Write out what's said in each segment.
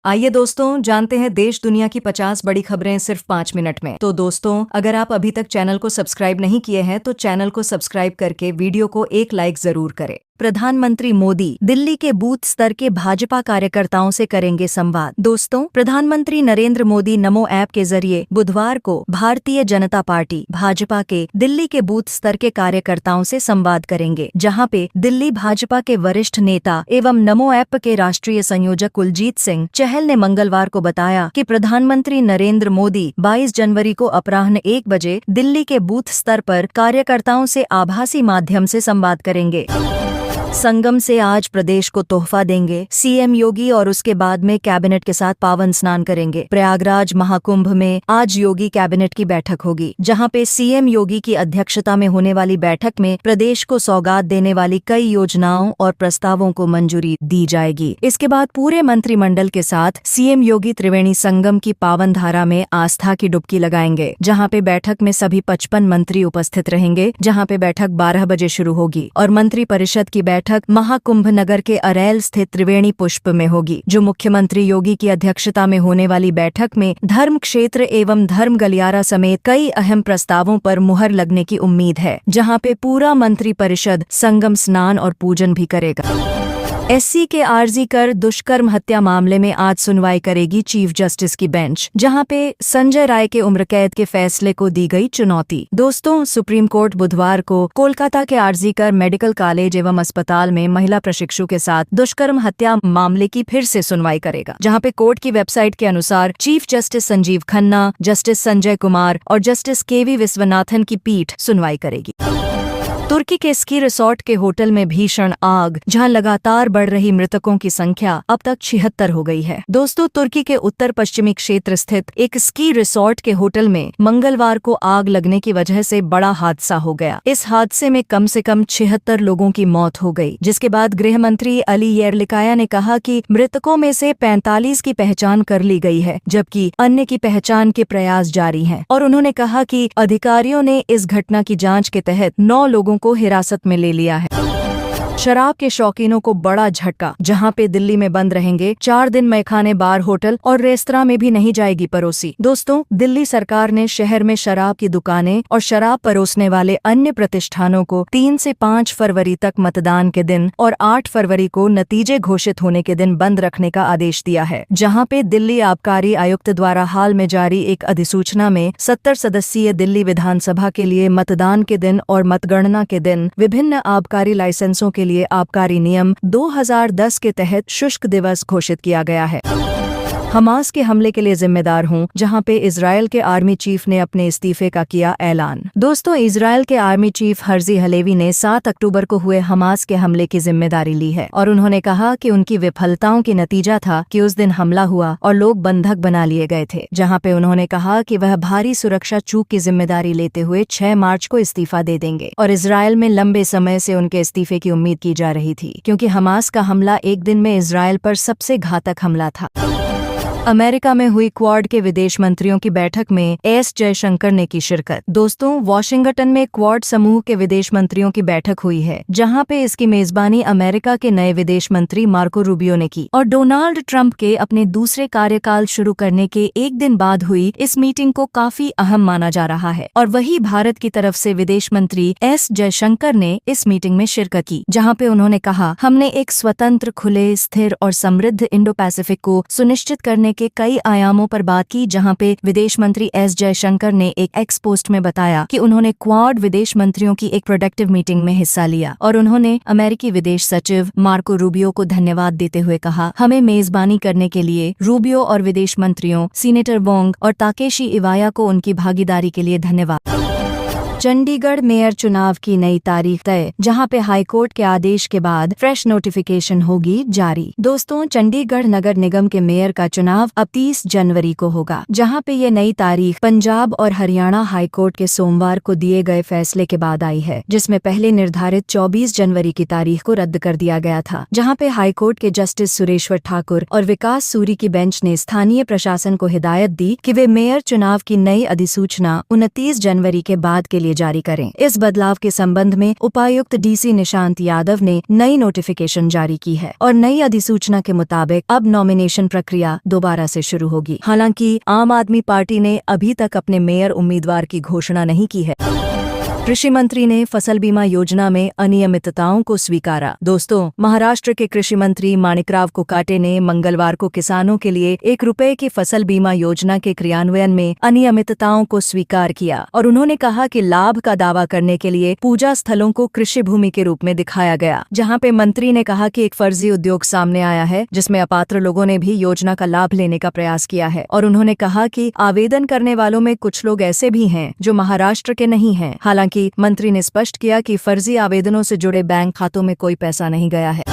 आइए दोस्तों जानते हैं देश दुनिया की 50 बड़ी खबरें सिर्फ 5 मिनट में। तो दोस्तों अगर आप अभी तक चैनल को सब्सक्राइब नहीं किए हैं तो चैनल को सब्सक्राइब करके वीडियो को एक लाइक जरूर करें। प्रधानमंत्री मोदी दिल्ली के बूथ स्तर के भाजपा कार्यकर्ताओं से करेंगे संवाद। दोस्तों प्रधानमंत्री नरेंद्र मोदी नमो ऐप के जरिए बुधवार को भारतीय जनता पार्टी भाजपा के दिल्ली के बूथ स्तर के कार्यकर्ताओं से संवाद करेंगे, जहां पे दिल्ली भाजपा के वरिष्ठ नेता एवं नमो ऐप के राष्ट्रीय संयोजक कुलजीत सिंह चहल ने मंगलवार को बताया कि प्रधानमंत्री नरेंद्र मोदी 22 जनवरी को अपराह्न 1 बजे दिल्ली के बूथ स्तर पर कार्यकर्ताओं से आभासी माध्यम से संवाद करेंगे। संगम से आज प्रदेश को तोहफा देंगे सीएम योगी और उसके बाद में कैबिनेट के साथ पावन स्नान करेंगे। प्रयागराज महाकुंभ में आज योगी कैबिनेट की बैठक होगी, जहां पे सीएम योगी की अध्यक्षता में होने वाली बैठक में प्रदेश को सौगात देने वाली कई योजनाओं और प्रस्तावों को मंजूरी दी जाएगी। इसके बाद पूरे मंत्रिमंडल के साथ सीएम योगी त्रिवेणी संगम की पावन धारा में आस्था की डुबकी लगाएंगे, जहाँ पे बैठक में सभी 55 मंत्री उपस्थित रहेंगे, जहाँ पे बैठक 12 बजे शुरू होगी और मंत्री परिषद की बैठक महाकुंभ नगर के अरैल स्थित त्रिवेणी पुष्प में होगी। जो मुख्यमंत्री योगी की अध्यक्षता में होने वाली बैठक में धर्म क्षेत्र एवं धर्म गलियारा समेत कई अहम प्रस्तावों पर मुहर लगने की उम्मीद है, जहां पे पूरा मंत्री परिषद संगम स्नान और पूजन भी करेगा। एससी के आर्जी कर दुष्कर्म हत्या मामले में आज सुनवाई करेगी चीफ जस्टिस की बेंच, जहां पे संजय राय के उम्र कैद के फैसले को दी गई चुनौती। दोस्तों सुप्रीम कोर्ट बुधवार को कोलकाता के आर्जी कर मेडिकल कॉलेज एवं अस्पताल में महिला प्रशिक्षु के साथ दुष्कर्म हत्या मामले की फिर से सुनवाई करेगा, जहां पे कोर्ट की वेबसाइट के अनुसार chief justice Sanjeev Khanna, justice Sanjay Kumar और जस्टिस केवी विश्वनाथन की पीठ सुनवाई करेगी। तुर्की के स्की रिसोर्ट के होटल में भीषण आग, जहां लगातार बढ़ रही मृतकों की संख्या अब तक 76 हो गई है। दोस्तों तुर्की के उत्तर पश्चिमी क्षेत्र स्थित एक स्की रिसोर्ट के होटल में मंगलवार को आग लगने की वजह से बड़ा हादसा हो गया। इस हादसे में कम से कम 76 लोगों की मौत हो गई, जिसके बाद गृह मंत्री अली येरलिकाया ने कहा कि मृतकों में से 45 की पहचान कर ली गई है, जबकि अन्य की पहचान के प्रयास जारी हैं। और उन्होंने कहा कि अधिकारियों ने इस घटना की जांच के तहत 9 लोगों को हिरासत में ले लिया है। शराब के शौकीनों को बड़ा झटका, जहां पे दिल्ली में बंद रहेंगे 4 दिन मैखाने, बार, होटल और रेस्तरां में भी नहीं जाएगी परोसी। दोस्तों दिल्ली सरकार ने शहर में शराब की दुकानें और शराब परोसने वाले अन्य प्रतिष्ठानों को 3 से 5 फरवरी तक मतदान के दिन और 8 फरवरी को नतीजे घोषित होने के दिन बंद रखने का आदेश दिया है, जहां पे दिल्ली आबकारी आयुक्त द्वारा हाल में जारी एक अधिसूचना में 70 सदस्यीय दिल्ली विधानसभा के लिए मतदान के दिन और मतगणना के दिन विभिन्न आबकारी लाइसेंसों के लिए आबकारी नियम 2010 के तहत शुष्क दिवस घोषित किया गया है। हमास के हमले के लिए जिम्मेदार हूं, जहां पे इजरायल के आर्मी चीफ ने अपने इस्तीफे का किया ऐलान। दोस्तों इजरायल के आर्मी चीफ हर्जी हलेवी ने 7 अक्टूबर को हुए हमास के हमले की जिम्मेदारी ली है और उन्होंने कहा कि उनकी विफलताओं की नतीजा था कि उस दिन हमला हुआ और लोग बंधक बना लिए गए थे, जहां पे उन्होंने कहा कि वह भारी सुरक्षा चूक की जिम्मेदारी लेते हुए 6 मार्च को इस्तीफा दे देंगे। और इजरायल में लंबे समय से उनके इस्तीफे की उम्मीद की जा रही थी, क्योंकि हमास का हमला एक दिन में इजरायल पर सबसे घातक हमला था। अमेरिका में हुई क्वाड के विदेश मंत्रियों की बैठक में एस जयशंकर ने की शिरकत। दोस्तों वॉशिंगटन में क्वाड समूह के विदेश मंत्रियों की बैठक हुई है, जहां पे इसकी मेजबानी अमेरिका के नए विदेश मंत्री मार्को रूबियो ने की और डोनाल्ड ट्रंप के अपने दूसरे कार्यकाल शुरू करने के एक दिन बाद हुई इस मीटिंग को काफी अहम माना जा रहा है। और वही भारत की तरफ से विदेश मंत्री एस जयशंकर ने इस मीटिंग में शिरकत की, जहाँ पे उन्होंने कहा, हमने एक स्वतंत्र, खुले, स्थिर और समृद्ध इंडो पैसिफिक को सुनिश्चित करने के कई आयामों पर बात की, जहां पे विदेश मंत्री एस जयशंकर ने एक एक्स पोस्ट में बताया कि उन्होंने क्वाड विदेश मंत्रियों की एक प्रोडक्टिव मीटिंग में हिस्सा लिया और उन्होंने अमेरिकी विदेश सचिव मार्को रूबियो को धन्यवाद देते हुए कहा, हमें मेजबानी करने के लिए रूबियो और विदेश मंत्रियों सीनेटर वोंग और ताकेशी इवाया को उनकी भागीदारी के लिए धन्यवाद। चंडीगढ़ मेयर चुनाव की नई तारीख तय, जहां पे हाईकोर्ट के आदेश के बाद फ्रेश नोटिफिकेशन होगी जारी। दोस्तों चंडीगढ़ नगर निगम के मेयर का चुनाव अब 30 जनवरी को होगा, जहां पे ये नई तारीख पंजाब और हरियाणा हाईकोर्ट के सोमवार को दिए गए फैसले के बाद आई है, जिसमें पहले निर्धारित 24 जनवरी की तारीख को रद्द कर दिया गया था, जहां पे हाईकोर्ट के जस्टिस सुरेश्वर ठाकुर और विकास सूरी की बेंच ने स्थानीय प्रशासन को हिदायत दी कि वे मेयर चुनाव की नई अधिसूचना 29 जनवरी के बाद के लिए DA जारी करें। इस बदलाव के संबंध में उपायुक्त DC निशांत यादव ने नई नोटिफिकेशन जारी की है और नई अधिसूचना के मुताबिक अब नॉमिनेशन प्रक्रिया दोबारा से शुरू होगी। हालांकि आम आदमी पार्टी ने अभी तक अपने मेयर उम्मीदवार की घोषणा नहीं की है। कृषि मंत्री ने फसल बीमा योजना में अनियमितताओं को स्वीकारा। दोस्तों, महाराष्ट्र के कृषि मंत्री माणिकराव कोकाटे ने मंगलवार को किसानों के लिए ₹1 की फसल बीमा योजना के क्रियान्वयन में अनियमितताओं को स्वीकार किया और उन्होंने कहा कि लाभ का दावा करने के लिए पूजा स्थलों को कृषि भूमि के रूप में दिखाया गया, जहां पे मंत्री ने कहा कि एक फर्जी उद्योग सामने आया है जिसमें अपात्र लोगों ने भी योजना का लाभ लेने का प्रयास किया है। और उन्होंने कहा कि आवेदन करने वालों में कुछ लोग ऐसे भी हैं जो महाराष्ट्र के नहीं हैं। हालांकि मंत्री ने स्पष्ट किया कि फर्जी आवेदनों से जुड़े बैंक खातों में कोई पैसा नहीं गया है।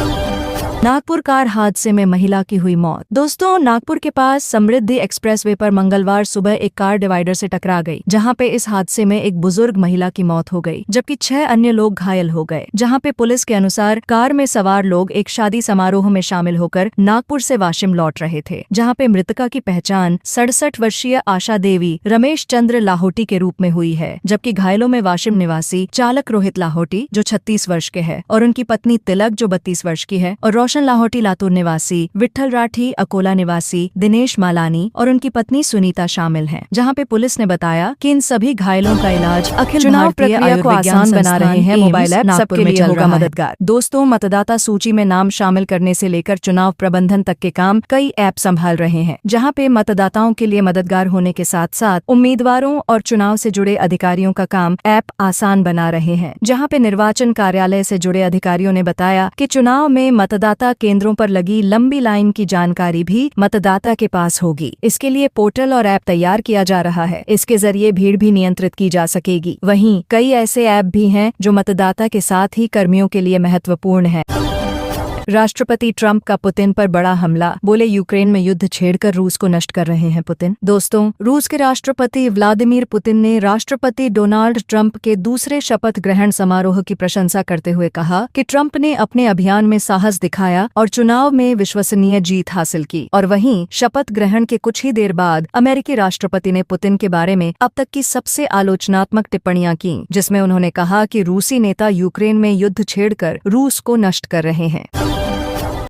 नागपुर कार हादसे में महिला की हुई मौत। दोस्तों, नागपुर के पास समृद्धि एक्सप्रेसवे पर मंगलवार सुबह एक कार डिवाइडर से टकरा गई, जहां पे इस हादसे में एक बुजुर्ग महिला की मौत हो गई, जबकि 6 अन्य लोग घायल हो गए। जहां पे पुलिस के अनुसार कार में सवार लोग एक शादी समारोह में शामिल होकर नागपुर से वाशिम लौट रहे थे, जहां पे मृतका की पहचान 67 वर्षीय आशा देवी रमेश चंद्र लाहोटी के रूप में हुई है, जबकि घायलों में वाशिम निवासी चालक रोहित लाहोटी जो 36 वर्ष के है और उनकी पत्नी तिलक जो 32 वर्ष की है और रोशन लाहोटी लातूर निवासी, विठल राठी अकोला निवासी दिनेश मालानी और उनकी पत्नी सुनीता शामिल हैं। जहां पे पुलिस ने बताया कि इन सभी घायलों का इलाज अखिल चुनाव प्रक्रिया को आसान बना रहे हैं मोबाइल ऐप सबके लिए होगा मददगार। दोस्तों, मतदाता सूची में नाम शामिल करने से लेकर चुनाव प्रबंधन तक के काम कई ऐप संभाल रहे हैं, जहां पे मतदाताओं के लिए मददगार होने के साथ साथ उम्मीदवारों और चुनाव से जुड़े अधिकारियों का काम ऐप आसान बना रहे हैं। जहां पे निर्वाचन कार्यालय से जुड़े अधिकारियों ने बताया कि चुनाव में मतदाता केंद्रों पर लगी लंबी लाइन की जानकारी भी मतदाता के पास होगी। इसके लिए पोर्टल और ऐप तैयार किया जा रहा है। इसके जरिए भीड़ भी नियंत्रित की जा सकेगी। वहीं कई ऐसे ऐप भी हैं जो मतदाता के साथ ही कर्मियों के लिए महत्वपूर्ण है। राष्ट्रपति ट्रंप का पुतिन पर बड़ा हमला, बोले यूक्रेन में युद्ध छेड़कर रूस को नष्ट कर रहे हैं पुतिन। दोस्तों, रूस के राष्ट्रपति व्लादिमीर पुतिन ने राष्ट्रपति डोनाल्ड ट्रंप के दूसरे शपथ ग्रहण समारोह की प्रशंसा करते हुए कहा कि ट्रंप ने अपने अभियान में साहस दिखाया और चुनाव में विश्वसनीय जीत हासिल की। और वहीं शपथ ग्रहण के कुछ ही देर बाद अमेरिकी राष्ट्रपति ने पुतिन के बारे में अब तक की सबसे आलोचनात्मक टिप्पणियां की, जिसमें उन्होंने कहा कि रूसी नेता यूक्रेन में युद्ध छेड़कर रूस को नष्ट कर रहे हैं।